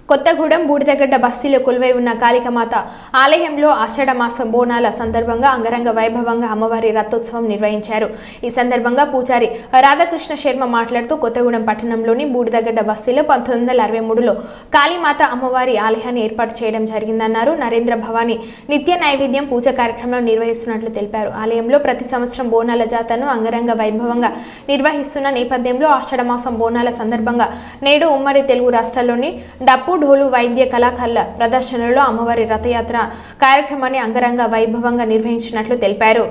కొత్తగూడెం బూడిదగడ్డ బస్తీలో కొలువై ఉన్న కాళికామాత ఆలయంలో ఆషాఢమాస బోనాల సందర్భంగా అంగరంగ వైభవంగా అమ్మవారి రథోత్సవం నిర్వహించారు. ఈ సందర్భంగా పూజారి రాధాకృష్ణ శర్మ మాట్లాడుతూ కొత్తగూడెం పట్టణంలోని బూడిదగడ్డ బస్తీలో 1963లో కాళీమాత అమ్మవారి ఆలయాన్ని ఏర్పాటు చేయడం జరిగిందన్నారు. నరేంద్ర భవాని నిత్య నైవేద్యం పూజ కార్యక్రమం నిర్వహిస్తున్నట్లు తెలిపారు. ఆలయంలో ప్రతి సంవత్సరం బోనాల జాతరను అంగరంగ వైభవంగా నిర్వహిస్తున్న నేపథ్యంలో ఆషాఢమాసం బోనాల సందర్భంగా నేడు ఉమ్మడి తెలుగు రాష్ట్రాల్లోని డప్పు ఢోలు వైద్య కళాకారుల ప్రదర్శనలో అమ్మవారి రథయాత్ర కార్యక్రమాన్ని అంగరంగ వైభవంగా నిర్వహించినట్లు తెలిపారు.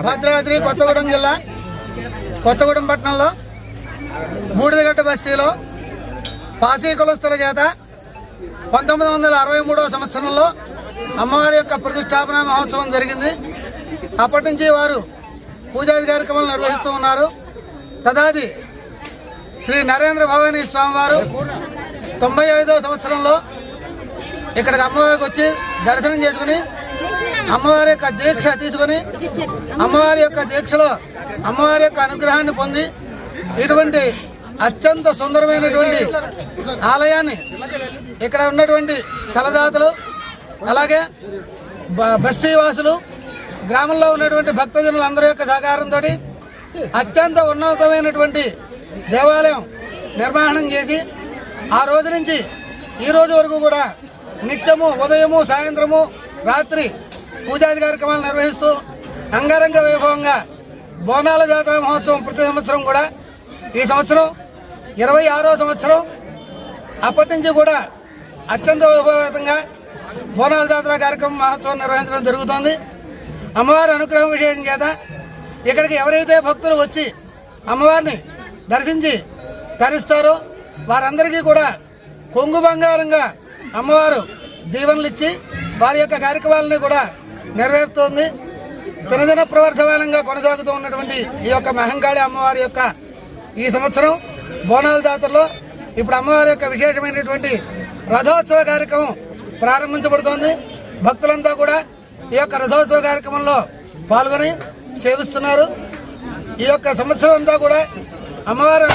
భద్రాద్రి కొత్తగూడెం జిల్లా కొత్తగూడెం పట్టణంలో బూడిదగడ్డ బస్తీలో పాసీ కులస్తుల చేత 1963వ సంవత్సరంలో అమ్మవారి యొక్క ప్రతిష్టాపన మహోత్సవం జరిగింది. అప్పటి నుంచి వారు పూజాది కార్యక్రమాలు నిర్వహిస్తూ ఉన్నారు. తదాది శ్రీ నరేంద్ర భవాని స్వామివారు 95వ సంవత్సరంలో ఇక్కడికి అమ్మవారికి వచ్చి దర్శనం చేసుకుని అమ్మవారి యొక్క దీక్ష తీసుకుని అమ్మవారి యొక్క దీక్షలో అమ్మవారి యొక్క అనుగ్రహాన్ని పొంది ఇటువంటి అత్యంత సుందరమైనటువంటి ఆలయాన్ని ఇక్కడ ఉన్నటువంటి స్థలదాతలు అలాగే బస్తీవాసులు గ్రామంలో ఉన్నటువంటి భక్తజనులు అందరి యొక్క సహకారంతో అత్యంత ఉన్నతమైనటువంటి దేవాలయం నిర్మాణం చేసి ఆ రోజు నుంచి ఈ రోజు వరకు కూడా నిత్యము ఉదయము సాయంత్రము రాత్రి పూజాది కార్యక్రమాలు నిర్వహిస్తూ అంగరంగ వైభవంగా బోనాల జాతర మహోత్సవం ప్రతి సంవత్సరం కూడా ఈ సంవత్సరం 26వ సంవత్సరం అప్పటి నుంచి కూడా అత్యంత వైభవంగా బోనాల జాతర కార్యక్రమం మహోత్సవం నిర్వహించడం జరుగుతోంది. అమ్మవారి అనుగ్రహం విషయం చేత ఇక్కడికి ఎవరైతే భక్తులు వచ్చి అమ్మవారిని దర్శించి తరిస్తారో వారందరికీ కూడా కొంగు బంగారంగా అమ్మవారు దీవెనలు ఇచ్చి వారి యొక్క కార్యక్రమాలని కూడా నెరవేరుతోంది. దినదిన ప్రవర్ధమానంగా కొనసాగుతూ ఉన్నటువంటి ఈ యొక్క మహంకాళి అమ్మవారి యొక్క ఈ సంవత్సరం బోనాల జాతరలో ఇప్పుడు అమ్మవారి యొక్క విశేషమైనటువంటి రథోత్సవ కార్యక్రమం ప్రారంభించబడుతోంది. భక్తులంతా కూడా ఈ యొక్క రథోత్సవ కార్యక్రమంలో పాల్గొని సేవిస్తున్నారు. ఈ యొక్క సంవత్సరం అంతా కూడా అమ్మవారు